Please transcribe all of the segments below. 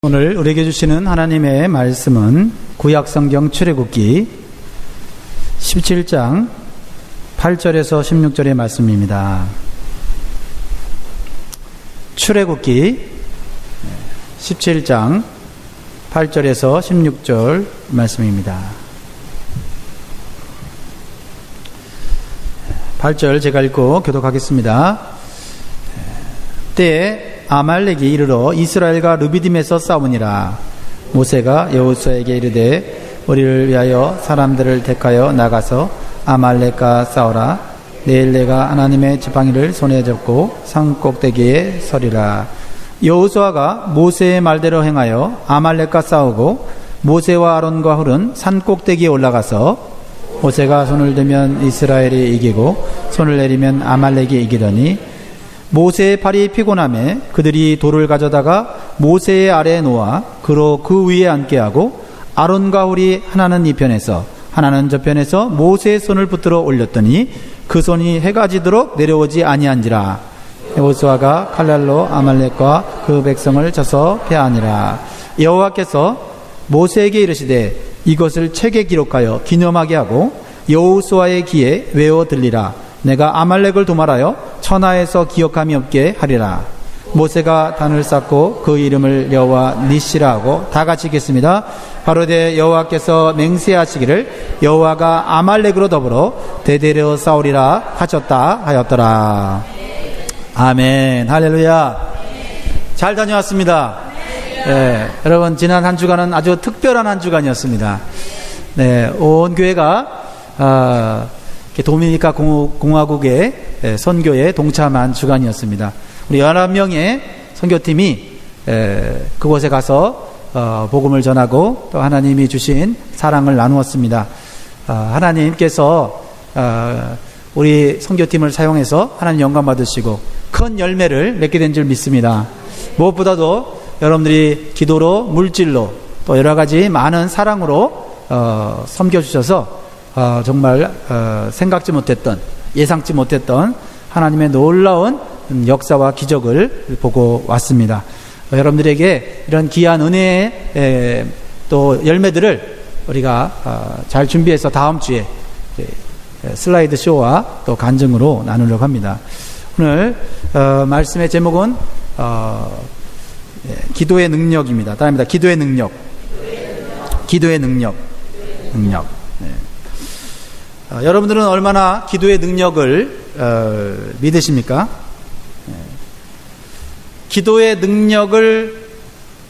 오늘 우리에게 주시는 하나님의 말씀은 구약성경 출애굽기 17장 8절에서 16절의 말씀입니다. 출애굽기 17장 8절에서 16절 말씀입니다. 8절 제가 읽고 교독하겠습니다. 때에 아말렉이 이르러 이스라엘과 르비딤에서 싸우니라. 모세가 여호수아에게 이르되 우리를 위하여 사람들을 택하여 나가서 아말렉과 싸우라. 내일 내가 하나님의 지팡이를 손에 잡고 산 꼭대기에 서리라. 여호수아가 모세의 말대로 행하여 아말렉과 싸우고 모세와 아론과 훌은 산 꼭대기에 올라가서 모세가 손을 들면 이스라엘이 이기고 손을 내리면 아말렉이 이기더니 모세의 팔이 피곤함에 그들이 돌을 가져다가 모세의 아래에 놓아 그로 그 위에 앉게 하고 아론과 훌이 하나는 이 편에서 하나는 저 편에서 모세의 손을 붙들어 올렸더니 그 손이 해가 지도록 내려오지 아니한지라. 여호수아가 칼날로 아말렉과 그 백성을 쳐서 패하니라. 여호와께서 모세에게 이르시되 이것을 책에 기록하여 기념하게 하고 여호수아의 귀에 외워 들리라. 내가 아말렉을 도말하여 천하에서 기억함이 없게 하리라. 모세가 단을 쌓고 그 이름을 여호와 니시라 하고 다 같이 읽겠습니다. 가로되 여호와께서 맹세하시기를 여호와가 아말렉으로 더불어 대대로 싸우리라 하셨다 하였더라. 아멘. 할렐루야. 잘 다녀왔습니다. 네, 여러분 지난 한 주간은 아주 특별한 한 주간이었습니다. 네, 온 교회가 도미니카 공화국의 선교에 동참한 주간이었습니다. 우리 11명의 선교팀이 그곳에 가서 복음을 전하고 또 하나님이 주신 사랑을 나누었습니다. 하나님께서 우리 선교팀을 사용해서 하나님 영광 받으시고 큰 열매를 맺게 된 줄 믿습니다. 무엇보다도 여러분들이 기도로, 물질로 또 여러 가지 많은 사랑으로 섬겨주셔서 정말 생각지 못했던, 예상치 못했던 하나님의 놀라운 역사와 기적을 보고 왔습니다. 여러분들에게 이런 귀한 은혜의 또 열매들을 우리가 잘 준비해서 다음 주에 슬라이드 쇼와 또 간증으로 나누려고 합니다. 오늘 말씀의 제목은 기도의 능력입니다. 따라합니다. 기도의 능력. 기도의 능력. 능력. 네. 여러분들은 얼마나 기도의 능력을 믿으십니까? 기도의 능력을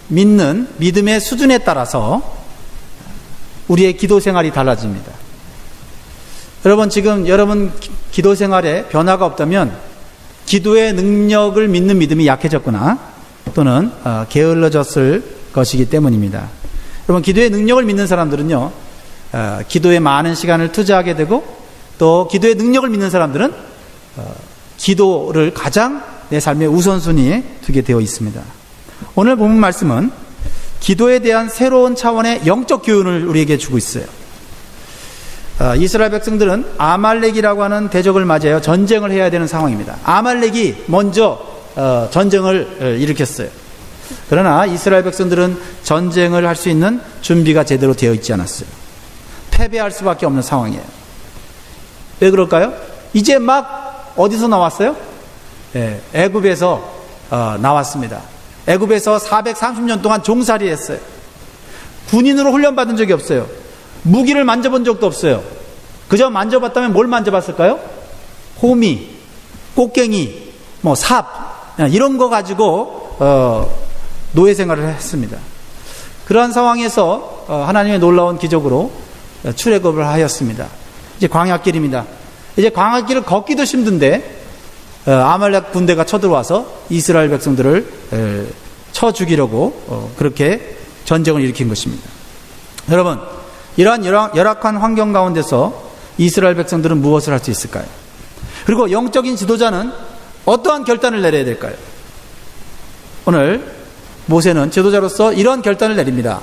믿는 믿음의 수준에 따라서 우리의 기도 생활이 달라집니다. 여러분 지금 여러분 기도 생활에 변화가 없다면 기도의 능력을 믿는 믿음이 약해졌거나 또는 게을러졌을 것이기 때문입니다. 여러분 기도의 능력을 믿는 사람들은요, 기도에 많은 시간을 투자하게 되고 또 기도의 능력을 믿는 사람들은 기도를 가장 내 삶의 우선순위에 두게 되어 있습니다. 오늘 본문 말씀은 기도에 대한 새로운 차원의 영적 교훈을 우리에게 주고 있어요. 이스라엘 백성들은 아말렉이라고 하는 대적을 맞이하여 전쟁을 해야 되는 상황입니다. 아말렉이 먼저 전쟁을 일으켰어요. 그러나 이스라엘 백성들은 전쟁을 할 수 있는 준비가 제대로 되어 있지 않았어요. 패배할 수밖에 없는 상황이에요. 왜 그럴까요? 이제 막 어디서 나왔어요? 애굽에서 나왔습니다. 애굽에서 430년 동안 종살이 했어요. 군인으로 훈련받은 적이 없어요. 무기를 만져본 적도 없어요. 그저 만져봤다면 뭘 만져봤을까요? 호미, 꽃갱이, 삽 이런 거 가지고 노예 생활을 했습니다. 그러한 상황에서 하나님의 놀라운 기적으로 출애굽을 하였습니다. 이제 광야길입니다. 이제 광야길을 걷기도 힘든데 아말렉 군대가 쳐들어와서 이스라엘 백성들을 쳐 죽이려고 그렇게 전쟁을 일으킨 것입니다. 여러분, 이러한 열악한 환경 가운데서 이스라엘 백성들은 무엇을 할 수 있을까요? 그리고 영적인 지도자는 어떠한 결단을 내려야 될까요? 오늘 모세는 지도자로서 이런 결단을 내립니다.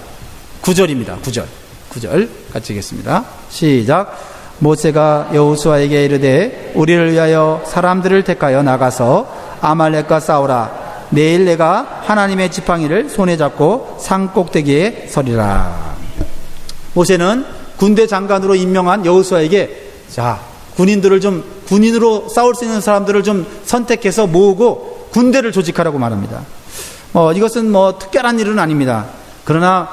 9절입니다. 9절 같이 읽겠습니다. 시작. 모세가 여호수아에게 이르되 우리를 위하여 사람들을 택하여 나가서 아말렉과 싸우라. 내일 내가 하나님의 지팡이를 손에 잡고 산 꼭대기에 서리라. 모세는 군대 장관으로 임명한 여호수아에게 자, 군인으로 싸울 수 있는 사람들을 좀 선택해서 모으고 군대를 조직하라고 말합니다. 이것은 특별한 일은 아닙니다. 그러나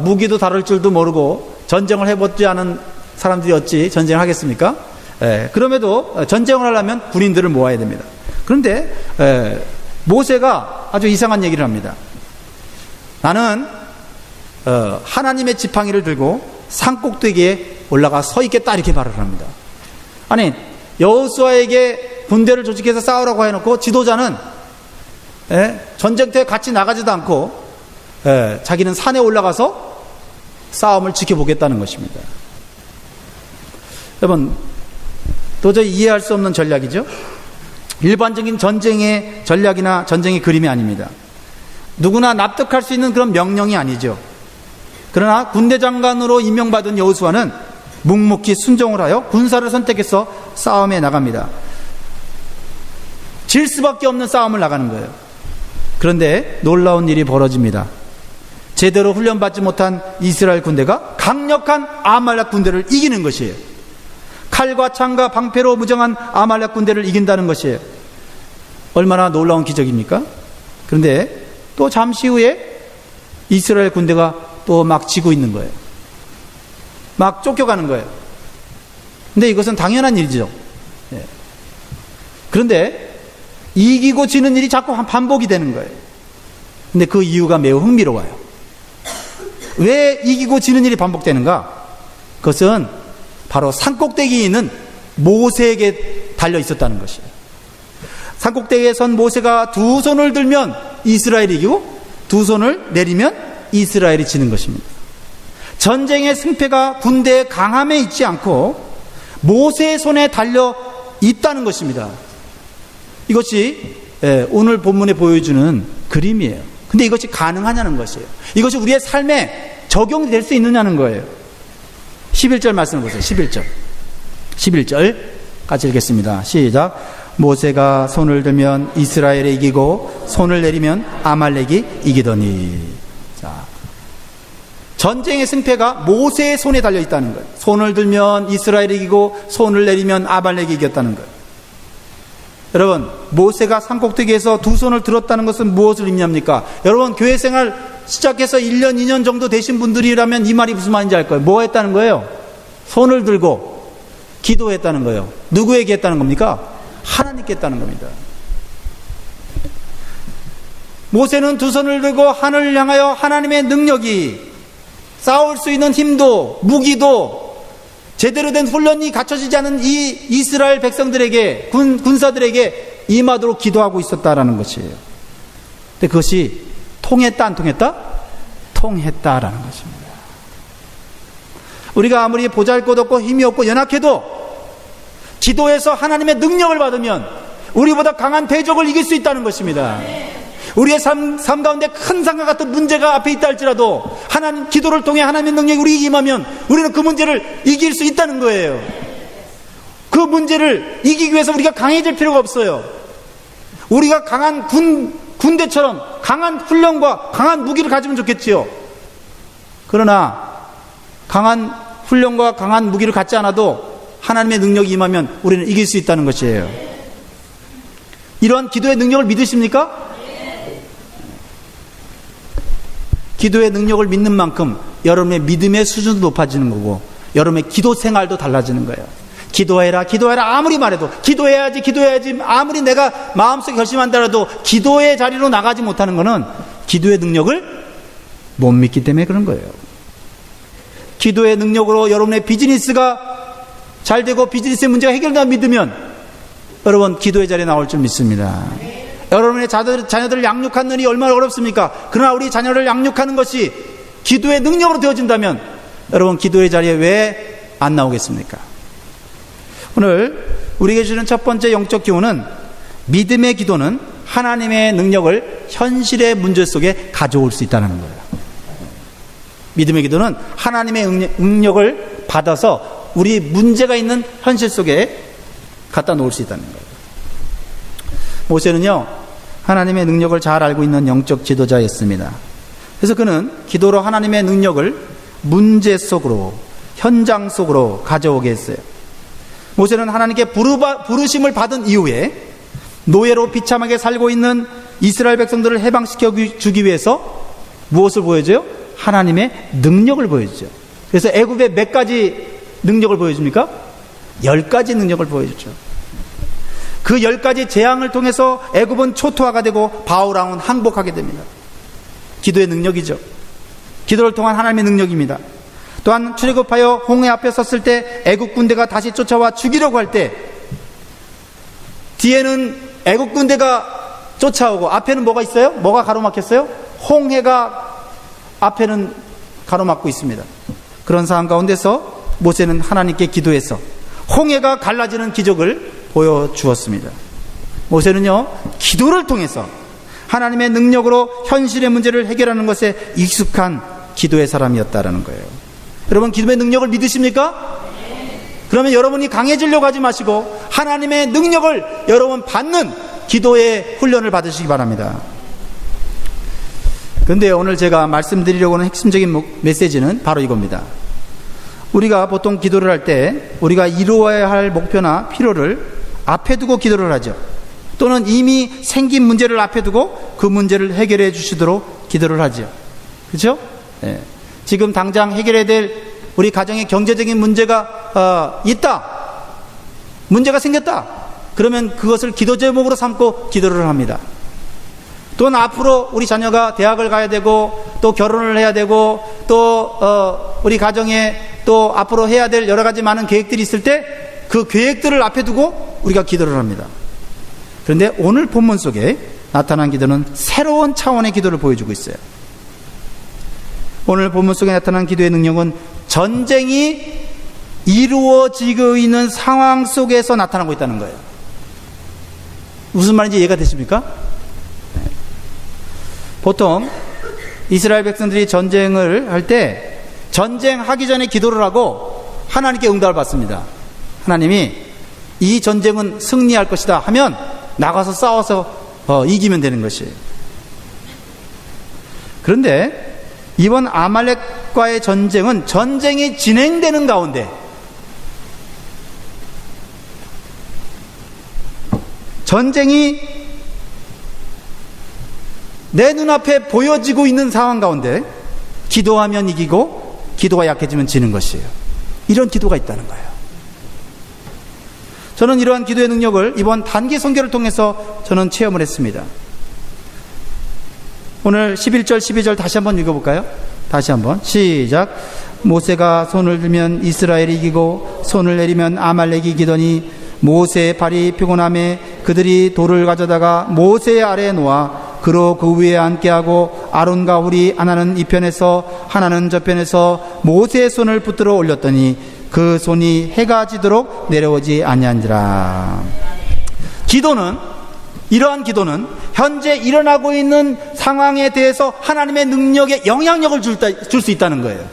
무기도 다룰 줄도 모르고 전쟁을 해보지 않은 사람들이 어찌 전쟁을 하겠습니까? 그럼에도 전쟁을 하려면 군인들을 모아야 됩니다. 그런데 모세가 아주 이상한 얘기를 합니다. 나는 하나님의 지팡이를 들고 산꼭대기에 올라가 서 있겠다, 이렇게 말을 합니다. 아니, 여호수아에게 군대를 조직해서 싸우라고 해놓고 지도자는 전쟁터에 같이 나가지도 않고 자기는 산에 올라가서 싸움을 지켜보겠다는 것입니다. 여러분, 도저히 이해할 수 없는 전략이죠. 일반적인 전쟁의 전략이나 전쟁의 그림이 아닙니다. 누구나 납득할 수 있는 그런 명령이 아니죠. 그러나 군대 장관으로 임명받은 여호수아는 묵묵히 순종을 하여 군사를 선택해서 싸움에 나갑니다. 질 수밖에 없는 싸움을 나가는 거예요. 그런데 놀라운 일이 벌어집니다. 제대로 훈련받지 못한 이스라엘 군대가 강력한 아말렉 군대를 이기는 것이에요. 칼과 창과 방패로 무장한 아말렉 군대를 이긴다는 것이에요. 얼마나 놀라운 기적입니까? 그런데 또 잠시 후에 이스라엘 군대가 또 막 지고 있는 거예요. 막 쫓겨가는 거예요. 근데 이것은 당연한 일이죠. 그런데 이기고 지는 일이 자꾸 반복이 되는 거예요. 근데 그 이유가 매우 흥미로워요. 왜 이기고 지는 일이 반복되는가? 그것은 바로 산꼭대기에 있는 모세에게 달려 있었다는 것이에요. 산꼭대기에 선 모세가 두 손을 들면 이스라엘이 이기고 두 손을 내리면 이스라엘이 지는 것입니다. 전쟁의 승패가 군대의 강함에 있지 않고 모세의 손에 달려 있다는 것입니다. 이것이 오늘 본문에 보여주는 그림이에요. 근데 이것이 가능하냐는 것이에요. 이것이 우리의 삶에 적용이 될 수 있느냐는 거예요. 11절 말씀을 보세요. 11절 같이 읽겠습니다. 시작. 모세가 손을 들면 이스라엘이 이기고 손을 내리면 아말렉이 이기더니. 자, 전쟁의 승패가 모세의 손에 달려 있다는 거예요. 손을 들면 이스라엘이 이기고 손을 내리면 아말렉이 이겼다는 거예요. 여러분, 모세가 산꼭대기에서 두 손을 들었다는 것은 무엇을 의미합니까? 여러분, 교회 생활 시작해서 1년, 2년 정도 되신 분들이라면 이 말이 무슨 말인지 알 거예요. 뭐 했다는 거예요? 손을 들고 기도했다는 거예요. 누구에게 했다는 겁니까? 하나님께 했다는 겁니다. 모세는 두 손을 들고 하늘을 향하여 하나님의 능력이, 싸울 수 있는 힘도 무기도 제대로 된 훈련이 갖춰지지 않은 이 이스라엘 백성들에게, 군사들에게 임하도록 기도하고 있었다라는 것이에요. 근데 그것이 통했다 안 통했다? 통했다라는 것입니다. 우리가 아무리 보잘것없고 힘이 없고 연약해도 기도해서 하나님의 능력을 받으면 우리보다 강한 대적을 이길 수 있다는 것입니다. 우리의 삶 가운데 큰 상과 같은 문제가 앞에 있다 할지라도 하나님 기도를 통해 하나님의 능력이 우리에게 임하면 우리는 그 문제를 이길 수 있다는 거예요. 그 문제를 이기기 위해서 우리가 강해질 필요가 없어요. 우리가 강한 군대처럼 강한 훈련과 강한 무기를 가지면 좋겠지요. 그러나 강한 훈련과 강한 무기를 갖지 않아도 하나님의 능력이 임하면 우리는 이길 수 있다는 것이에요. 이러한 기도의 능력을 믿으십니까? 기도의 능력을 믿는 만큼 여러분의 믿음의 수준도 높아지는 거고 여러분의 기도 생활도 달라지는 거예요. 기도해라 아무리 말해도 기도해야지 아무리 내가 마음속에 결심한다라도 기도의 자리로 나가지 못하는 것은 기도의 능력을 못 믿기 때문에 그런 거예요. 기도의 능력으로 여러분의 비즈니스가 잘 되고 비즈니스의 문제가 해결된다 믿으면 여러분 기도의 자리에 나올 줄 믿습니다. 여러분의 자녀들을 양육하는 일이 얼마나 어렵습니까? 그러나 우리 자녀를 양육하는 것이 기도의 능력으로 되어진다면 여러분 기도의 자리에 왜 안 나오겠습니까? 오늘 우리에게 주는 첫 번째 영적 교훈은 믿음의 기도는 하나님의 능력을 현실의 문제 속에 가져올 수 있다는 거예요. 믿음의 기도는 하나님의 능력을 받아서 우리 문제가 있는 현실 속에 갖다 놓을 수 있다는 거예요. 모세는요 하나님의 능력을 잘 알고 있는 영적 지도자였습니다. 그래서 그는 기도로 하나님의 능력을 문제 속으로, 현장 속으로 가져오게 했어요. 모세는 하나님께 부르심을 받은 이후에 노예로 비참하게 살고 있는 이스라엘 백성들을 해방시켜 주기 위해서 무엇을 보여줘요? 하나님의 능력을 보여주죠. 그래서 애굽에 몇 가지 능력을 보여줍니까? 10가지 능력을 보여주죠. 그 10가지 재앙을 통해서 애굽은 초토화가 되고 바울왕은 항복하게 됩니다. 기도의 능력이죠. 기도를 통한 하나님의 능력입니다. 또한 출애굽하여 홍해 앞에 섰을 때 애굽 군대가 다시 쫓아와 죽이려고 할 때 뒤에는 애굽 군대가 쫓아오고 앞에는 뭐가 있어요? 뭐가 가로막혔어요? 홍해가 앞에는 가로막고 있습니다. 그런 상황 가운데서 모세는 하나님께 기도해서 홍해가 갈라지는 기적을 보여주었습니다. 모세는요, 기도를 통해서 하나님의 능력으로 현실의 문제를 해결하는 것에 익숙한 기도의 사람이었다라는 거예요. 여러분, 기도의 능력을 믿으십니까? 그러면 여러분이 강해지려고 하지 마시고 하나님의 능력을 여러분 받는 기도의 훈련을 받으시기 바랍니다. 그런데 오늘 제가 말씀드리려고 하는 핵심적인 메시지는 바로 이겁니다. 우리가 보통 기도를 할 때 우리가 이루어야 할 목표나 필요를 앞에 두고 기도를 하죠. 또는 이미 생긴 문제를 앞에 두고 그 문제를 해결해 주시도록 기도를 하죠. 그렇죠? 네. 지금 당장 해결해야 될 우리 가정의 경제적인 문제가 있다. 문제가 생겼다. 그러면 그것을 기도 제목으로 삼고 기도를 합니다. 또는 앞으로 우리 자녀가 대학을 가야 되고 또 결혼을 해야 되고 또 우리 가정에 또 앞으로 해야 될 여러 가지 많은 계획들이 있을 때 그 계획들을 앞에 두고 우리가 기도를 합니다. 그런데 오늘 본문 속에 나타난 기도는 새로운 차원의 기도를 보여주고 있어요. 오늘 본문 속에 나타난 기도의 능력은 전쟁이 이루어지고 있는 상황 속에서 나타나고 있다는 거예요. 무슨 말인지 이해가 되십니까? 보통 이스라엘 백성들이 전쟁을 할 때 전쟁하기 전에 기도를 하고 하나님께 응답을 받습니다. 하나님이 이 전쟁은 승리할 것이다 하면 나가서 싸워서 이기면 되는 것이에요. 그런데 이번 아말렉과의 전쟁은 전쟁이 진행되는 가운데 전쟁이 내 눈앞에 보여지고 있는 상황 가운데 기도하면 이기고 기도가 약해지면 지는 것이에요. 이런 기도가 있다는 거예요. 저는 이러한 기도의 능력을 이번 단기 선교를 통해서 저는 체험을 했습니다. 오늘 11절 12절 다시 한번 읽어볼까요? 다시 한번 시작. 모세가 손을 들면 이스라엘이 이기고 손을 내리면 아말렉이 이기더니 모세의 발이 피곤함에 그들이 돌을 가져다가 모세의 아래에 놓아 그로 그 위에 앉게 하고 아론과 훌이 하나는 이 편에서 하나는 저 편에서 모세의 손을 붙들어 올렸더니 그 손이 해가 지도록 내려오지 아니한지라. 기도는, 이러한 기도는 현재 일어나고 있는 상황에 대해서 하나님의 능력에 영향력을 줄 수 있다는 거예요.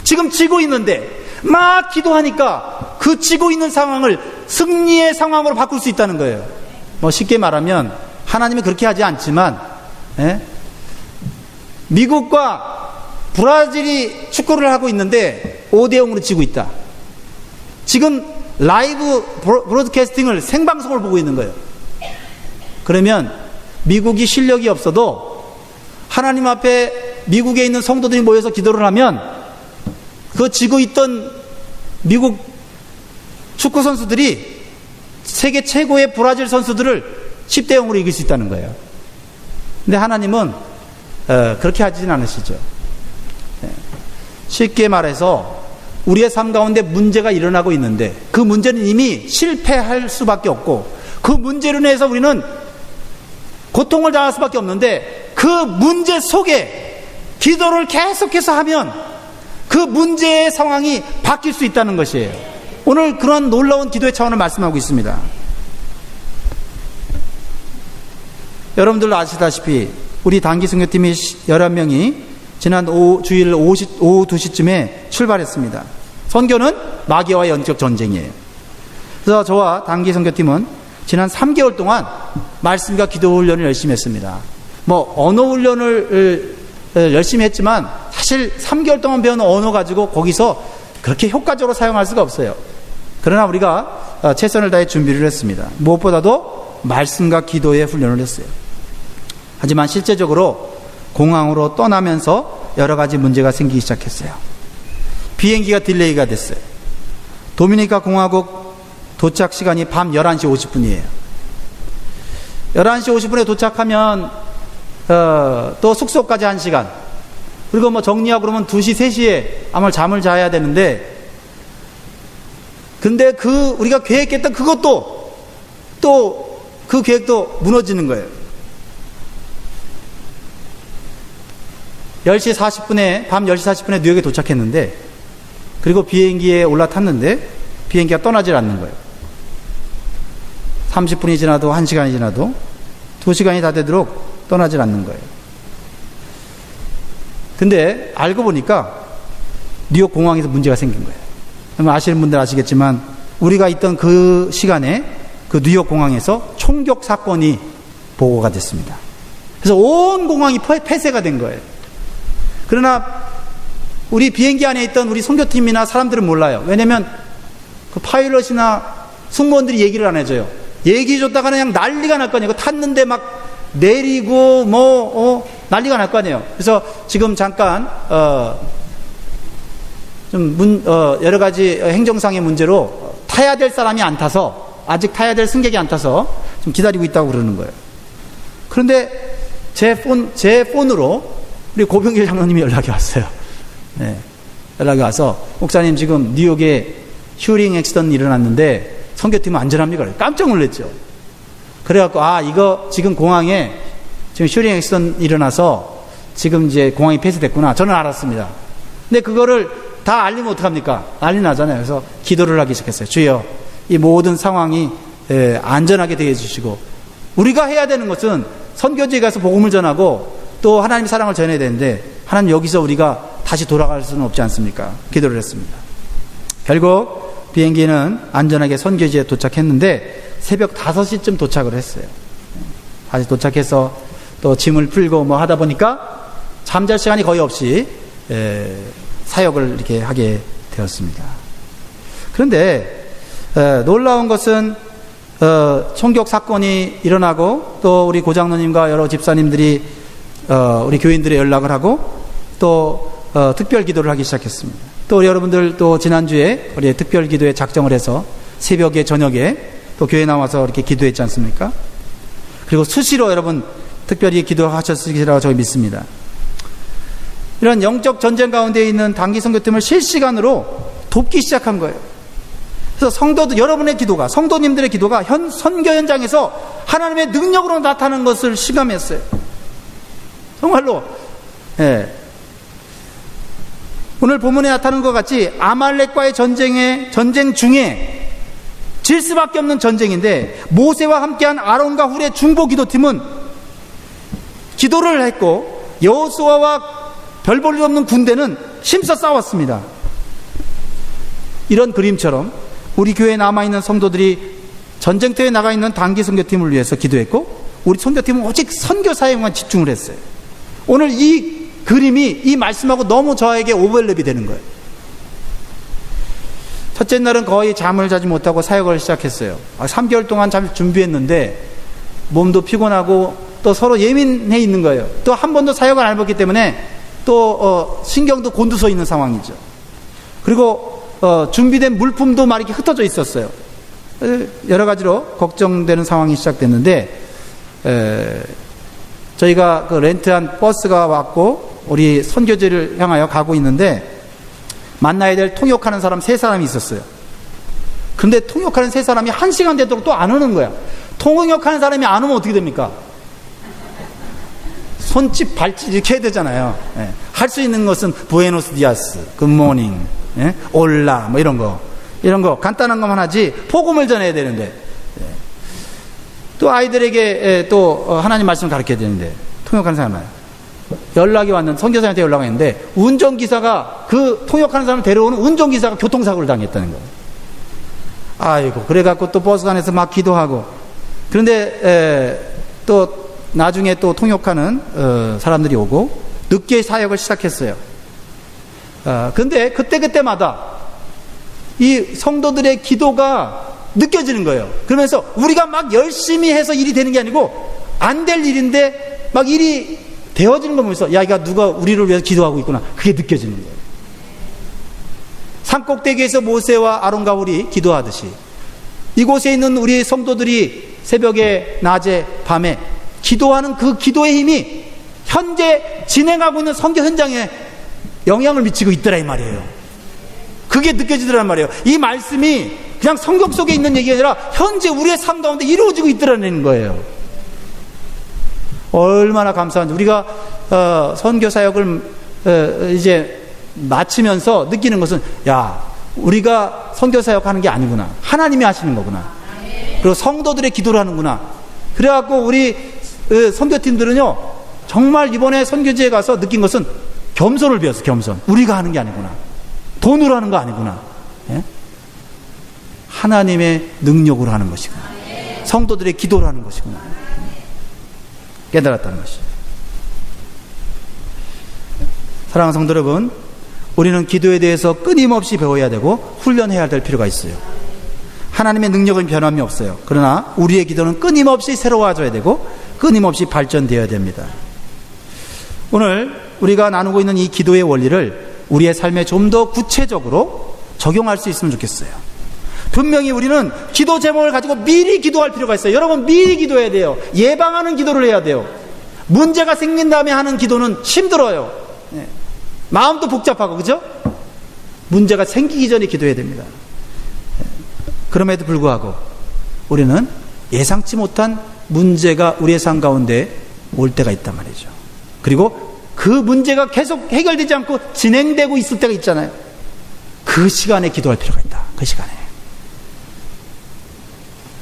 지금 지고 있는데 막 기도하니까 그 지고 있는 상황을 승리의 상황으로 바꿀 수 있다는 거예요. 뭐 쉽게 말하면 하나님이 그렇게 하지 않지만 미국과 브라질이 축구를 하고 있는데 5대0으로 지고 있다. 지금 라이브 브로드캐스팅을 생방송을 보고 있는 거예요. 그러면 미국이 실력이 없어도 하나님 앞에 미국에 있는 성도들이 모여서 기도를 하면 그 지고 있던 미국 축구 선수들이 세계 최고의 브라질 선수들을 10대0으로 이길 수 있다는 거예요. 근데 하나님은 그렇게 하지는 않으시죠. 쉽게 말해서 우리의 삶 가운데 문제가 일어나고 있는데 그 문제는 이미 실패할 수밖에 없고 그 문제로 인해서 우리는 고통을 당할 수밖에 없는데 그 문제 속에 기도를 계속해서 하면 그 문제의 상황이 바뀔 수 있다는 것이에요. 오늘 그런 놀라운 기도의 차원을 말씀하고 있습니다. 여러분들도 아시다시피 우리 단기 선교팀이 11명이 지난 주일 오후 2시쯤에 출발했습니다. 선교는 마귀와의 영적 전쟁이에요. 그래서 저와 단기 선교팀은 지난 3개월 동안 말씀과 기도 훈련을 열심히 했습니다. 뭐 언어 훈련을 열심히 했지만 사실 3개월 동안 배운 언어 가지고 거기서 그렇게 효과적으로 사용할 수가 없어요. 그러나 우리가 최선을 다해 준비를 했습니다. 무엇보다도 말씀과 기도의 훈련을 했어요. 하지만 실제적으로 공항으로 떠나면서 여러 가지 문제가 생기기 시작했어요. 비행기가 딜레이가 됐어요. 도미니카 공화국 도착 시간이 밤 11시 50분이에요. 11시 50분에 도착하면 또 숙소까지 1시간, 그리고 뭐 정리하고 그러면 2시, 3시에 아마 잠을 자야 되는데, 근데 우리가 계획했던 그것도 또 그 계획도 무너지는 거예요. 10시 40분에, 밤 10시 40분에 뉴욕에 도착했는데, 그리고 비행기에 올라탔는데 비행기가 떠나질 않는 거예요. 30분이 지나도 1시간이 지나도 2시간이 다 되도록 떠나질 않는 거예요. 근데 알고 보니까 뉴욕 공항에서 문제가 생긴 거예요. 아시는 분들 아시겠지만 우리가 있던 그 시간에 그 뉴욕 공항에서 총격 사건이 보고가 됐습니다. 그래서 온 공항이 폐쇄가 된 거예요. 그러나 우리 비행기 안에 있던 우리 선교팀이나 사람들은 몰라요. 왜냐면 그 파일럿이나 승무원들이 얘기를 안 해줘요. 얘기해 줬다가 그냥 난리가 날 거 아니에요. 탔는데 막 내리고 난리가 날 거 아니에요. 그래서 지금 잠깐 여러 가지 행정상의 문제로 타야 될 사람이 안 타서, 아직 타야 될 승객이 안 타서 좀 기다리고 있다고 그러는 거예요. 그런데 제 폰으로 우리 고병길 장로님이 연락이 왔어요. 네, 연락이 와서 목사님 지금 뉴욕에 슈링 액시던이 일어났는데 선교팀은 안전합니까? 깜짝 놀랐죠. 그래갖고 이거 지금 공항에 지금 슈링 액시던 일어나서 지금 이제 공항이 폐쇄됐구나. 저는 알았습니다. 근데 그거를 다 알리면 어떡합니까? 난리 나잖아요. 그래서 기도를 하기 시작했어요. 주여, 이 모든 상황이 안전하게 되게 해주시고, 우리가 해야 되는 것은 선교지에 가서 복음을 전하고 또 하나님의 사랑을 전해야 되는데, 하나님 여기서 우리가 다시 돌아갈 수는 없지 않습니까? 기도를 했습니다. 결국 비행기는 안전하게 선교지에 도착했는데 새벽 5시쯤 도착을 했어요. 다시 도착해서 또 짐을 풀고 뭐 하다 보니까 잠잘 시간이 거의 없이 사역을 이렇게 하게 되었습니다. 그런데 놀라운 것은 총격 사건이 일어나고 또 우리 고장로님과 여러 집사님들이 우리 교인들의 연락을 하고 또 특별 기도를 하기 시작했습니다. 또 우리 여러분들 또 지난주에 우리 특별 기도에 작정을 해서 새벽에 저녁에 또 교회 나와서 이렇게 기도했지 않습니까? 그리고 수시로 여러분 특별히 기도하셨으리라고 저희 믿습니다. 이런 영적 전쟁 가운데 있는 단기 선교팀을 실시간으로 돕기 시작한 거예요. 그래서 성도들, 여러분의 기도가, 성도님들의 기도가 선교 현장에서 하나님의 능력으로 나타나는 것을 실감했어요. 정말로. 예. 오늘 본문에 나타나는 것 같이 아말렉과의 전쟁 중에 질 수밖에 없는 전쟁인데, 모세와 함께한 아론과 훌의 중보 기도팀은 기도를 했고, 여호수아와 별 볼 일 없는 군대는 힘써 싸웠습니다. 이런 그림처럼 우리 교회에 남아있는 성도들이 전쟁터에 나가 있는 단기 선교팀을 위해서 기도했고, 우리 선교팀은 오직 선교 사역에만 집중을 했어요. 오늘 이 그림이 이 말씀하고 너무 저에게 오버랩이 되는 거예요. 첫째 날은 거의 잠을 자지 못하고 사역을 시작했어요. 3개월 동안 잘 준비했는데 몸도 피곤하고 또 서로 예민해 있는 거예요. 또 한 번도 사역을 안 해봤기 때문에 또 신경도 곤두서 있는 상황이죠. 그리고 준비된 물품도 막 이렇게 흩어져 있었어요. 여러 가지로 걱정되는 상황이 시작됐는데, 저희가 그 렌트한 버스가 왔고 우리 선교지를 향하여 가고 있는데 만나야 될 통역하는 사람 3사람이 있었어요. 근데 통역하는 3사람이 1시간 되도록 또 안 오는 거야. 통역하는 사람이 안 오면 어떻게 됩니까? 손짓 발짓 이렇게 해야 되잖아요. 예. 할 수 있는 것은 부에노스 디아스, 굿모닝, 예? 올라 뭐 이런 거 간단한 것만 하지 복음을 전해야 되는데, 예. 또 아이들에게 또 하나님 말씀을 가르쳐야 되는데 통역하는 사람은 연락이 왔는 선교사한테 연락이 왔는데 운전기사가 그 통역하는 사람을 데려오는 운전기사가 교통사고를 당했다는 거예요. 아이고, 그래갖고 또 버스 안에서 막 기도하고 그런데 또 나중에 또 통역하는 사람들이 오고 늦게 사역을 시작했어요. 근데 그때마다 이 성도들의 기도가 느껴지는 거예요. 그러면서 우리가 막 열심히 해서 일이 되는 게 아니고 안 될 일인데 막 일이 되어지는 거 보면서 야, 이거 누가 우리를 위해서 기도하고 있구나. 그게 느껴지는 거예요. 산꼭대기에서 모세와 아론과 홀이 기도하듯이 이곳에 있는 우리 성도들이 새벽에, 낮에, 밤에 기도하는 그 기도의 힘이 현재 진행하고 있는 선교 현장에 영향을 미치고 있더라 이 말이에요. 그게 느껴지더란 말이에요. 이 말씀이 그냥 성경 속에 있는 얘기가 아니라 현재 우리의 삶 가운데 이루어지고 있더라는 거예요. 얼마나 감사한지. 우리가 선교 사역을 이제 마치면서 느끼는 것은 야, 우리가 선교 사역하는 게 아니구나. 하나님이 하시는 거구나. 그리고 성도들의 기도를 하는구나. 그래갖고 우리 선교팀들은요, 정말 이번에 선교지에 가서 느낀 것은 겸손을 배웠어. 겸손. 우리가 하는 게 아니구나. 돈으로 하는 거 아니구나. 예? 하나님의 능력으로 하는 것이구나. 성도들의 기도로 하는 것이구나. 깨달았다는 것이죠. 사랑하는 성도 여러분, 우리는 기도에 대해서 끊임없이 배워야 되고 훈련해야 될 필요가 있어요. 하나님의 능력은 변함이 없어요. 그러나 우리의 기도는 끊임없이 새로워져야 되고 끊임없이 발전되어야 됩니다. 오늘 우리가 나누고 있는 이 기도의 원리를 우리의 삶에 좀 더 구체적으로 적용할 수 있으면 좋겠어요. 분명히 우리는 기도 제목을 가지고 미리 기도할 필요가 있어요. 여러분, 미리 기도해야 돼요. 예방하는 기도를 해야 돼요. 문제가 생긴 다음에 하는 기도는 힘들어요. 마음도 복잡하고, 그죠? 문제가 생기기 전에 기도해야 됩니다. 그럼에도 불구하고 우리는 예상치 못한 문제가 우리의 삶 가운데 올 때가 있단 말이죠. 그리고 그 문제가 계속 해결되지 않고 진행되고 있을 때가 있잖아요. 그 시간에 기도할 필요가 있다. 그 시간에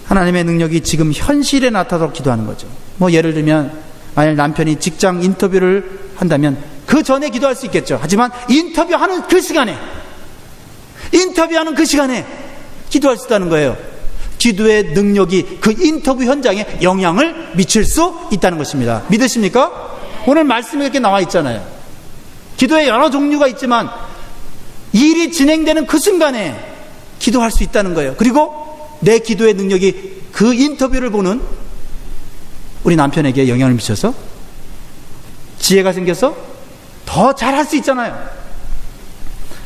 하나님의 능력이 지금 현실에 나타나도록 기도하는 거죠. 뭐 예를 들면 만약 남편이 직장 인터뷰를 한다면 그 전에 기도할 수 있겠죠. 하지만 인터뷰하는 그 시간에 기도할 수 있다는 거예요. 기도의 능력이 그 인터뷰 현장에 영향을 미칠 수 있다는 것입니다. 믿으십니까? 오늘 말씀에 이렇게 나와 있잖아요. 기도의 여러 종류가 있지만 일이 진행되는 그 순간에 기도할 수 있다는 거예요. 그리고 내 기도의 능력이 그 인터뷰를 보는 우리 남편에게 영향을 미쳐서 지혜가 생겨서 더 잘할 수 있잖아요.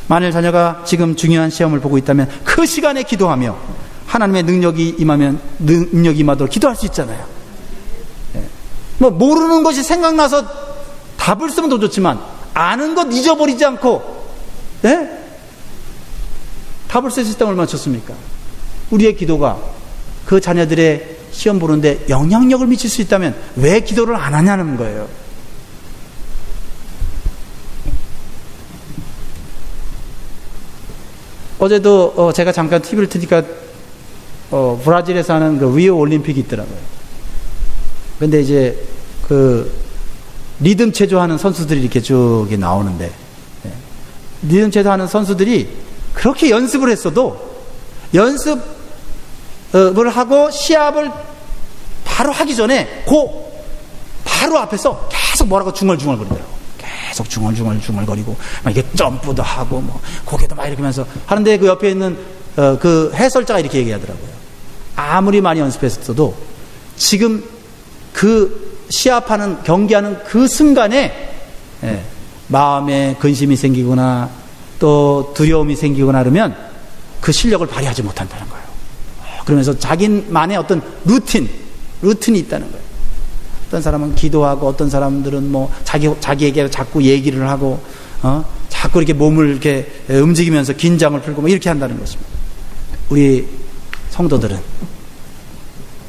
만일 자녀가 지금 중요한 시험을 보고 있다면 그 시간에 기도하며 하나님의 능력이 임하도록 기도할 수 있잖아요. 뭐 모르는 것이 생각나서 답을 쓰면 더 좋지만 아는 것 잊어버리지 않고 답을 쓸 수 있다면 얼마나 좋습니까? 우리의 기도가 그 자녀들의 시험 보는데 영향력을 미칠 수 있다면 왜 기도를 안 하냐는 거예요. 어제도 제가 잠깐 TV를 트니까 브라질에서 하는 그 리오 올림픽이 있더라고요. 근데 이제 그 리듬 체조하는 선수들이 이렇게 쭉 나오는데 리듬 체조하는 선수들이 그렇게 연습을 했어도 연습을 하고 시합을 바로 하기 전에 바로 앞에서 계속 뭐라고 중얼중얼거리더라고요. 계속 중얼중얼거리고 막 이게 점프도 하고 뭐 고개도 막 이렇게 하면서 하는데 그 옆에 있는 그 해설자가 이렇게 얘기하더라고요. 아무리 많이 연습했어도 지금 그 시합하는 경기하는 그 순간에 마음에 근심이 생기거나 또 두려움이 생기거나 그러면 그 실력을 발휘하지 못한다는 거예요. 그러면서 자기만의 어떤 루틴이 있다는 거예요. 어떤 사람은 기도하고 어떤 사람들은 뭐 자기에게 자꾸 얘기를 하고 자꾸 이렇게 몸을 이렇게 움직이면서 긴장을 풀고 뭐 이렇게 한다는 것입니다. 우리 성도들은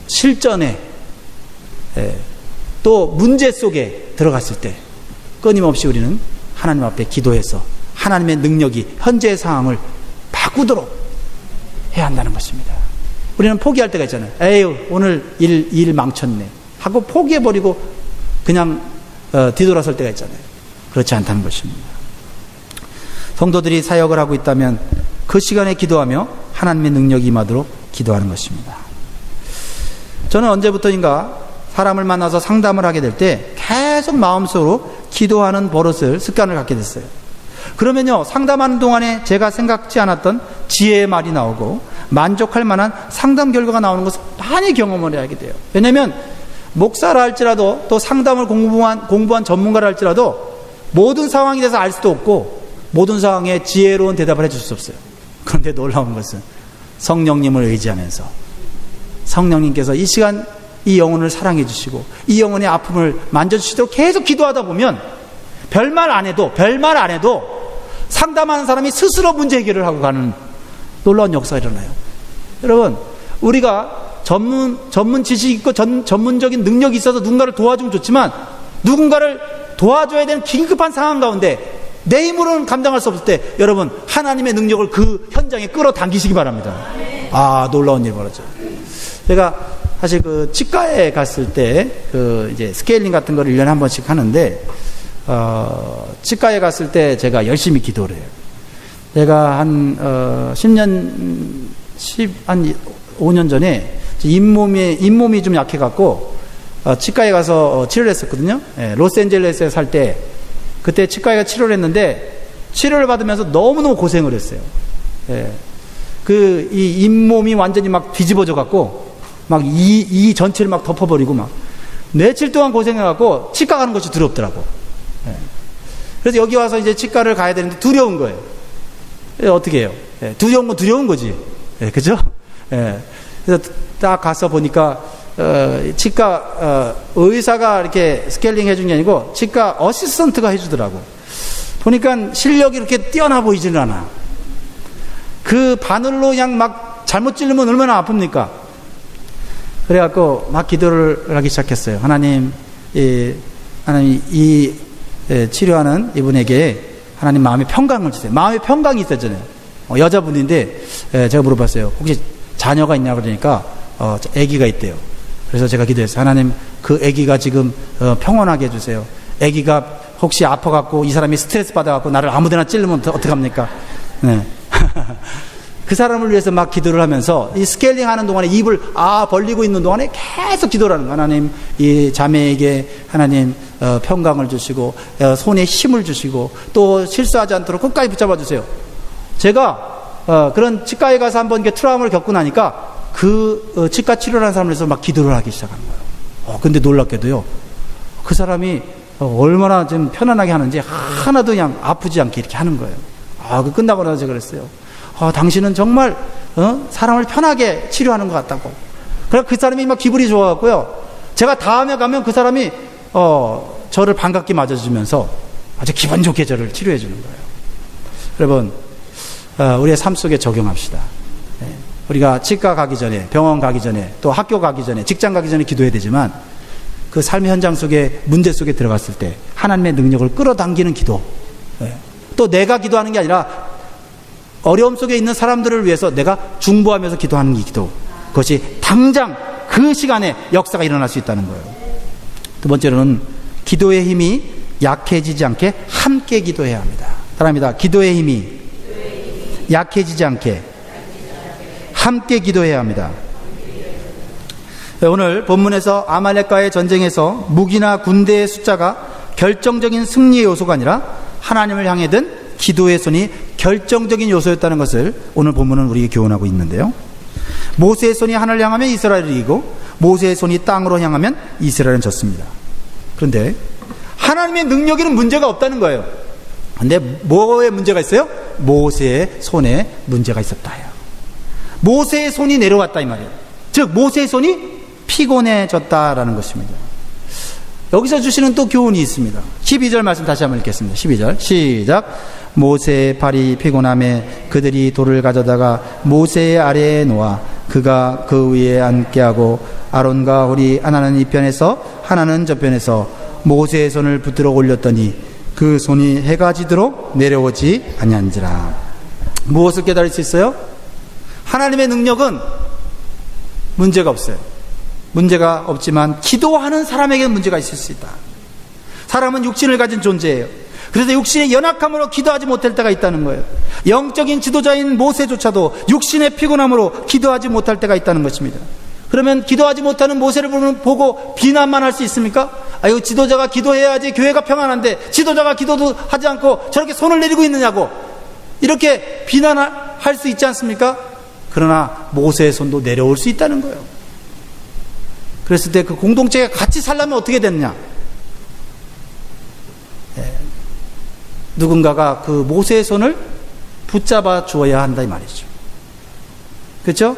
실전에 또 문제 속에 들어갔을 때 끊임없이 우리는 하나님 앞에 기도해서 하나님의 능력이 현재의 상황을 바꾸도록 해야 한다는 것입니다. 우리는 포기할 때가 있잖아요. 에휴, 오늘 일 망쳤네 하고 포기해버리고 그냥 뒤돌아설 때가 있잖아요. 그렇지 않다는 것입니다. 성도들이 사역을 하고 있다면 그 시간에 기도하며 하나님의 능력이 임하도록 기도하는 것입니다. 저는 언제부터인가 사람을 만나서 상담을 하게 될 때 계속 마음속으로 기도하는 버릇을, 습관을 갖게 됐어요. 그러면요, 상담하는 동안에 제가 생각지 않았던 지혜의 말이 나오고 만족할 만한 상담 결과가 나오는 것을 많이 경험을 하게 돼요. 왜냐하면 목사라 할지라도 또 상담을 공부한 전문가라 할지라도 모든 상황에 대해서 알 수도 없고 모든 상황에 지혜로운 대답을 해줄 수 없어요. 그런데 놀라운 것은 성령님을 의지하면서 성령님께서 이 시간 이 영혼을 사랑해 주시고 이 영혼의 아픔을 만져주시도록 계속 기도하다 보면 별말 안 해도 상담하는 사람이 스스로 문제 해결을 하고 가는 놀라운 역사가 일어나요. 여러분, 우리가 전문 지식이 있고 전문적인 능력이 있어서 누군가를 도와주면 좋지만 누군가를 도와줘야 되는 긴급한 상황 가운데 내 힘으로는 감당할 수 없을 때 여러분, 하나님의 능력을 그 현장에 끌어당기시기 바랍니다. 아, 놀라운 일이 벌어져요. 제가 사실 그 치과에 갔을 때 이제 스케일링 같은 거를 1년에 한 번씩 하는데 치과에 갔을 때 제가 열심히 기도를 해요. 제가 한 5년 전에 잇몸이 좀 약해갖고 치과에 가서 치료를 했었거든요. 예, 로스앤젤레스에 살 때 그때 치과에 치료를 했는데 치료를 받으면서 너무너무 고생을 했어요. 예, 이 잇몸이 완전히 막 뒤집어져 갖고 막 이 전체를 막 덮어버리고 막 며칠 동안 고생해갖고 치과 가는 것이 두렵더라고. 예. 그래서 여기 와서 이제 치과를 가야 되는데 두려운 거예요. 예, 어떻게 해요? 예, 두려운 건 두려운 거지. 예, 그죠? 예. 그래서 딱 가서 보니까 치과 의사가 이렇게 스케일링 해준 게 아니고 치과 어시스턴트가 해주더라고. 보니까 실력이 이렇게 뛰어나 보이지는 않아. 그 바늘로 그냥 막 잘못 찌르면 얼마나 아픕니까? 그래갖고 막 기도를 하기 시작했어요. 하나님 이 치료하는 이분에게 하나님 마음의 평강을 주세요. 마음의 평강이 있었잖아요. 여자분인데 제가 물어봤어요. 혹시 자녀가 있냐 그러니까 아기가 있대요. 그래서 제가 기도했어요. 하나님, 그 아기가 지금 평온하게 해주세요. 아기가 혹시 아파갖고 이 사람이 스트레스 받아갖고 나를 아무데나 찌르면 어떡합니까? 네. 그 사람을 위해서 막 기도를 하면서 이 스케일링 하는 동안에 입을 벌리고 있는 동안에 계속 기도를 하는 거예요. 하나님, 이 자매에게 하나님 평강을 주시고 손에 힘을 주시고 또 실수하지 않도록 끝까지 붙잡아 주세요. 제가 그런 치과에 가서 한번 이렇게 트라우마를 겪고 나니까 그 치과 치료를 하는 사람을 위해서 막 기도를 하기 시작하는 거예요. 근데 놀랍게도요, 그 사람이 얼마나 좀 편안하게 하는지 하나도 그냥 아프지 않게 이렇게 하는 거예요. 그 끝나고 나서 제가 그랬어요. 당신은 정말 사람을 편하게 치료하는 것 같다고. 그래서 그 사람이 막 기분이 좋아갖고요, 제가 다음에 가면 그 사람이 저를 반갑게 맞아주면서 아주 기분 좋게 저를 치료해 주는 거예요. 여러분, 우리의 삶 속에 적용합시다. 우리가 치과 가기 전에, 병원 가기 전에, 또 학교 가기 전에, 직장 가기 전에 기도해야 되지만 그 삶의 현장 속에, 문제 속에 들어갔을 때 하나님의 능력을 끌어당기는 기도, 또 내가 기도하는 게 아니라 어려움 속에 있는 사람들을 위해서 내가 중보하면서 기도하는 이 기도, 그것이 당장 그 시간에 역사가 일어날 수 있다는 거예요. 두 번째로는 기도의 힘이 약해지지 않게 함께 기도해야 합니다. 따라합니다. 기도의 힘이 약해지지 않게 함께 기도해야 합니다. 오늘 본문에서 아말렉과의 전쟁에서 무기나 군대의 숫자가 결정적인 승리의 요소가 아니라 하나님을 향해 든 기도의 손이 결정적인 요소였다는 것을 오늘 본문은 우리에게 교훈하고 있는데요. 모세의 손이 하늘을 향하면 이스라엘을 이기고 모세의 손이 땅으로 향하면 이스라엘은 졌습니다. 그런데 하나님의 능력에는 문제가 없다는 거예요. 그런데 뭐에 문제가 있어요? 모세의 손에 문제가 있었다. 모세의 손이 내려왔다 이 말이에요. 즉 모세의 손이 피곤해졌다라는 것입니다. 여기서 주시는 또 교훈이 있습니다. 12절 말씀 다시 한번 읽겠습니다. 12절 시작. 모세의 발이 피곤함에 그들이 돌을 가져다가 모세의 아래에 놓아 그가 그 위에 앉게 하고 아론과 홀이 하나는 이편에서 하나는 저편에서 모세의 손을 붙들어 올렸더니 그 손이 해가 지도록 내려오지 아니한지라. 무엇을 깨달을 수 있어요? 하나님의 능력은 문제가 없어요. 문제가 없지만 기도하는 사람에게는 문제가 있을 수 있다. 사람은 육신을 가진 존재예요. 그래서 육신의 연약함으로 기도하지 못할 때가 있다는 거예요. 영적인 지도자인 모세조차도 육신의 피곤함으로 기도하지 못할 때가 있다는 것입니다. 그러면 기도하지 못하는 모세를 보고 비난만 할 수 있습니까? 아유, 지도자가 기도해야지 교회가 평안한데 지도자가 기도도 하지 않고 저렇게 손을 내리고 있느냐고 이렇게 비난할 수 있지 않습니까? 그러나 모세의 손도 내려올 수 있다는 거예요. 그랬을 때 그 공동체가 같이 살려면 어떻게 됐느냐? 누군가가 그 모세의 손을 붙잡아 주어야 한다 이 말이죠. 그렇죠?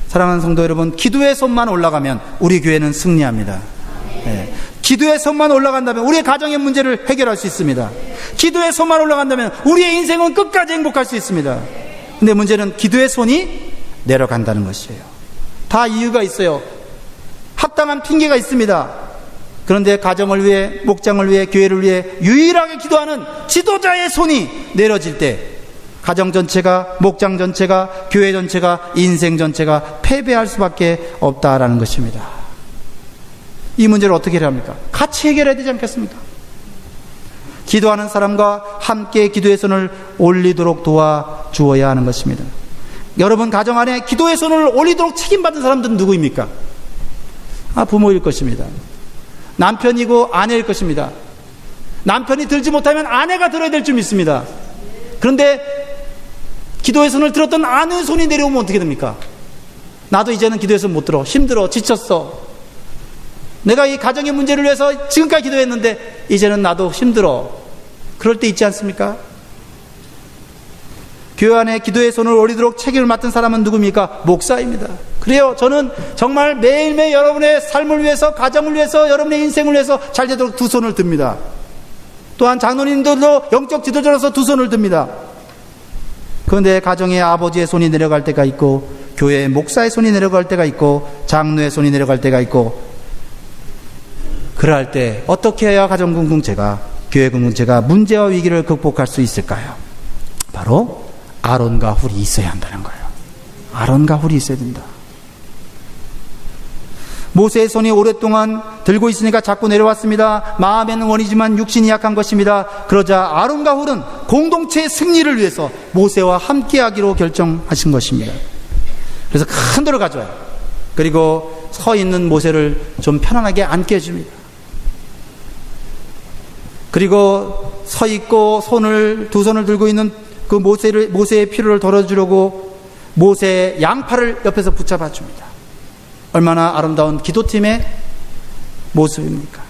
사랑하는 성도 여러분, 기도의 손만 올라가면 우리 교회는 승리합니다. 기도의 손만 올라간다면 우리의 가정의 문제를 해결할 수 있습니다. 기도의 손만 올라간다면 우리의 인생은 끝까지 행복할 수 있습니다. 근데 문제는 기도의 손이 내려간다는 것이에요. 다 이유가 있어요. 합당한 핑계가 있습니다. 그런데 가정을 위해, 목장을 위해, 교회를 위해 유일하게 기도하는 지도자의 손이 내려질 때 가정 전체가, 목장 전체가, 교회 전체가, 인생 전체가 패배할 수밖에 없다라는 것입니다. 이 문제를 어떻게 해야 합니까? 같이 해결해야 되지 않겠습니까? 기도하는 사람과 함께 기도의 손을 올리도록 도와주어야 하는 것입니다. 여러분 가정 안에 기도의 손을 올리도록 책임받은 사람들은 누구입니까? 부모일 것입니다. 남편이고 아내일 것입니다. 남편이 들지 못하면 아내가 들어야 될 줄 믿습니다. 그런데 기도의 손을 들었던 아내의 손이 내려오면 어떻게 됩니까? 나도 이제는 기도의 손 못 들어. 힘들어. 지쳤어. 내가 이 가정의 문제를 위해서 지금까지 기도했는데 이제는 나도 힘들어. 그럴 때 있지 않습니까? 교회 안에 기도의 손을 올리도록 책임을 맡은 사람은 누굽니까? 목사입니다. 그래요. 저는 정말 매일매일 여러분의 삶을 위해서, 가정을 위해서, 여러분의 인생을 위해서 잘 되도록 두 손을 듭니다. 또한 장로님들도 영적 지도자로서 두 손을 듭니다. 그런데 가정의 아버지의 손이 내려갈 때가 있고, 교회의 목사의 손이 내려갈 때가 있고, 장로의 손이 내려갈 때가 있고, 그럴 때 어떻게 해야 가정 공동체가, 교회 공동체가 문제와 위기를 극복할 수 있을까요? 바로 아론과 훌이 있어야 한다는 거예요. 아론과 훌이 있어야 된다. 모세의 손이 오랫동안 들고 있으니까 자꾸 내려왔습니다. 마음에는 원이지만 육신이 약한 것입니다. 그러자 아론과 훌은 공동체의 승리를 위해서 모세와 함께하기로 결정하신 것입니다. 그래서 큰 돌을 가져와요. 그리고 서 있는 모세를 좀 편안하게 앉게 해줍니다. 그리고 서 있고 두 손을 들고 있는 그 모세의 피로를 덜어주려고 모세의 양팔을 옆에서 붙잡아 줍니다. 얼마나 아름다운 기도팀의 모습입니까?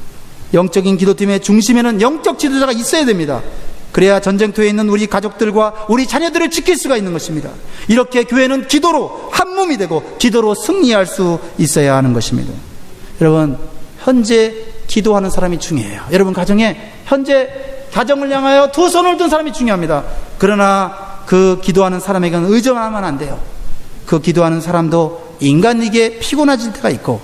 영적인 기도팀의 중심에는 영적 지도자가 있어야 됩니다. 그래야 전쟁터에 있는 우리 가족들과 우리 자녀들을 지킬 수가 있는 것입니다. 이렇게 교회는 기도로 한 몸이 되고 기도로 승리할 수 있어야 하는 것입니다. 여러분, 현재 기도하는 사람이 중요해요. 여러분 가정에 현재 가정을 향하여 두 손을 든 사람이 중요합니다. 그러나 그 기도하는 사람에게는 의존하면 안 돼요. 그 기도하는 사람도 인간에게 피곤해질 때가 있고,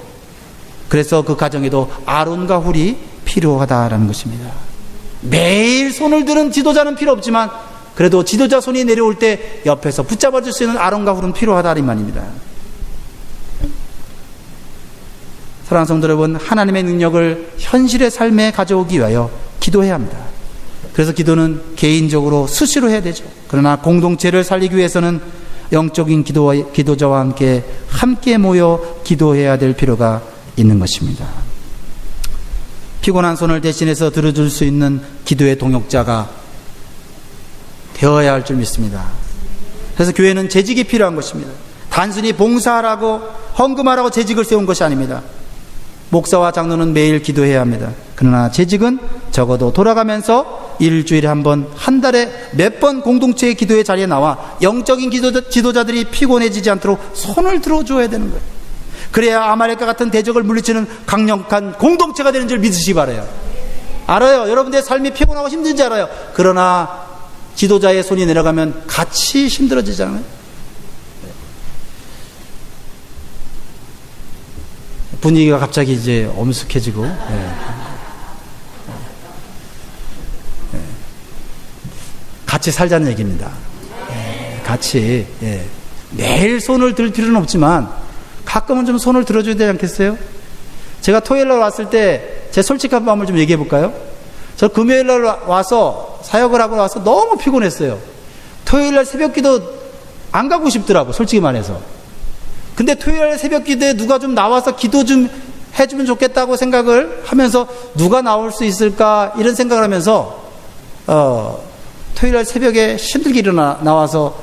그래서 그 가정에도 아론과 훌이 필요하다라는 것입니다. 매일 손을 드는 지도자는 필요 없지만 그래도 지도자 손이 내려올 때 옆에서 붙잡아줄 수 있는 아론과 훌은 필요하다는 말입니다. 사랑하는 성도 여러분, 하나님의 능력을 현실의 삶에 가져오기 위하여 기도해야 합니다. 그래서 기도는 개인적으로 수시로 해야 되죠. 그러나 공동체를 살리기 위해서는 영적인 기도자와 함께 모여 기도해야 될 필요가 있는 것입니다. 피곤한 손을 대신해서 들어줄 수 있는 기도의 동역자가 되어야 할 줄 믿습니다. 그래서 교회는 재직이 필요한 것입니다. 단순히 봉사하라고 헌금하라고 재직을 세운 것이 아닙니다. 목사와 장로는 매일 기도해야 합니다. 그러나 재직은 적어도 돌아가면서 일주일에 한 번, 한 달에 몇 번 공동체의 기도의 자리에 나와 영적인 지도자들이 피곤해지지 않도록 손을 들어줘야 되는 거예요. 그래야 아말렉과 같은 대적을 물리치는 강력한 공동체가 되는 줄 믿으시기 바라요. 알아요. 여러분들의 삶이 피곤하고 힘든지 알아요. 그러나 지도자의 손이 내려가면 같이 힘들어지잖아요. 분위기가 갑자기 이제 엄숙해지고, 같이 살자는 얘기입니다. 같이, 매일 손을 들 필요는 없지만 가끔은 좀 손을 들어줘야 되지 않겠어요? 제가 토요일날 왔을 때 제 솔직한 마음을 좀 얘기해 볼까요? 저 금요일날 와서 사역을 하고 와서 너무 피곤했어요. 토요일날 새벽기도 안 가고 싶더라고, 솔직히 말해서. 근데 토요일 새벽 기도에 누가 좀 나와서 기도 좀 해주면 좋겠다고 생각을 하면서 누가 나올 수 있을까 이런 생각을 하면서 토요일 새벽에 힘들게 나와서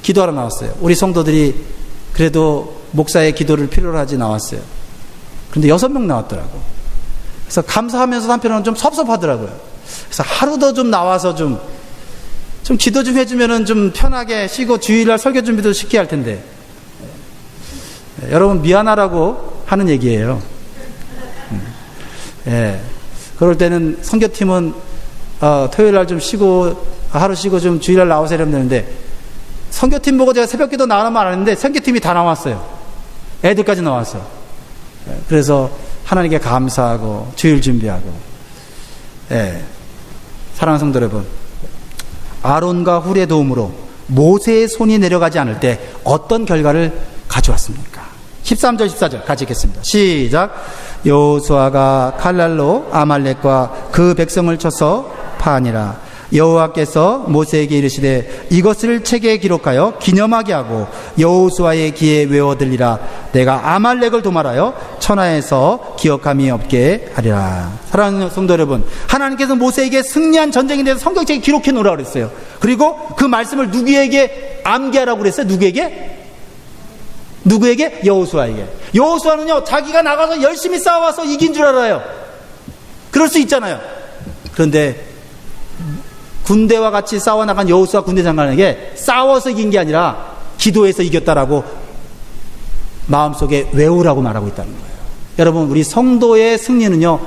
기도하러 나왔어요. 우리 성도들이 그래도 목사의 기도를 필요로 하지 나왔어요. 그런데 6명 나왔더라고. 그래서 감사하면서 한편으로는 좀 섭섭하더라고요. 그래서 하루 더 좀 나와서 좀 기도 좀 해주면은 좀 편하게 쉬고 주일날 설교 준비도 쉽게 할 텐데. 여러분 미안하라고 하는 얘기예요. 그럴 때는 선교팀은 토요일날 좀 쉬고 하루 쉬고 좀 주일날 나와서 이러면 되는데, 선교팀 보고 제가 새벽기도 나가는 말 안 했는데 선교팀이 다 나왔어요. 애들까지 나왔어. 그래서 하나님께 감사하고 주일 준비하고. 사랑하는 성도 여러분, 아론과 훌의 도움으로 모세의 손이 내려가지 않을 때 어떤 결과를 가져왔습니까? 13절 14절 같이 읽겠습니다. 시작. 여호수아가 칼날로 아말렉과 그 백성을 쳐서 파하니라. 여호와께서 모세에게 이르시되 이것을 책에 기록하여 기념하게 하고 여호수아의 귀에 외워들리라. 내가 아말렉을 도말하여 천하에서 기억함이 없게 하리라. 사랑하는 성도 여러분, 하나님께서 모세에게 승리한 전쟁에 대해서 성경책에 기록해 놓으라고 그랬어요. 그리고 그 말씀을 누구에게 암기하라고 그랬어요? 누구에게? 여호수아에게. 여호수아는요, 자기가 나가서 열심히 싸워서 이긴 줄 알아요. 그럴 수 있잖아요. 그런데 군대와 같이 싸워나간 여호수아 군대 장관에게 싸워서 이긴 게 아니라 기도해서 이겼다라고 마음속에 외우라고 말하고 있다는 거예요. 여러분, 우리 성도의 승리는요,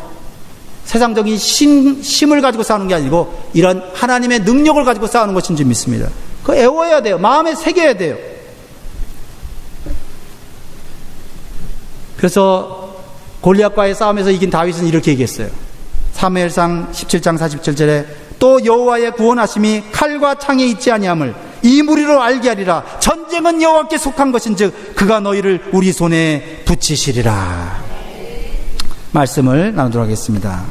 세상적인 힘을 가지고 싸우는 게 아니고 이런 하나님의 능력을 가지고 싸우는 것인 줄 믿습니다. 그거 애워야 돼요. 마음에 새겨야 돼요. 그래서 골리앗과의 싸움에서 이긴 다윗은 이렇게 얘기했어요. 사무엘상 17장 47절에 또 여호와의 구원하심이 칼과 창에 있지 아니함을 이 무리로 알게 하리라. 전쟁은 여호와께 속한 것인즉 그가 너희를 우리 손에 붙이시리라. 말씀을 나누도록 하겠습니다.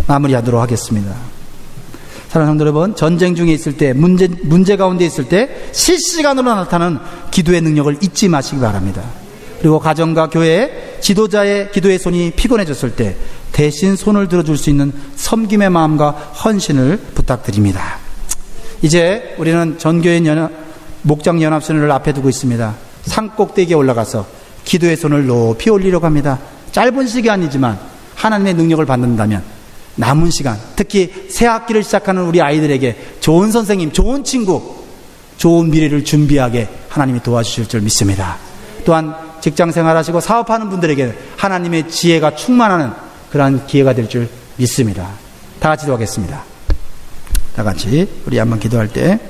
마무리하도록 하겠습니다. 사랑하는 성도 여러분, 전쟁 중에 있을 때, 문제 가운데 있을 때 실시간으로 나타나는 기도의 능력을 잊지 마시기 바랍니다. 그리고 가정과 교회, 지도자의 기도의 손이 피곤해졌을 때 대신 손을 들어줄 수 있는 섬김의 마음과 헌신을 부탁드립니다. 이제 우리는 전교인 목장연합선을 앞에 두고 있습니다. 산꼭대기에 올라가서 기도의 손을 높이 올리려고 합니다. 짧은 시간이지만 하나님의 능력을 받는다면 남은 시간, 특히 새 학기를 시작하는 우리 아이들에게 좋은 선생님, 좋은 친구, 좋은 미래를 준비하게 하나님이 도와주실 줄 믿습니다. 또한 직장 생활하시고 사업하는 분들에게 하나님의 지혜가 충만하는 그러한 기회가 될 줄 믿습니다. 다 같이 기도하겠습니다. 다 같이 우리 한번 기도할 때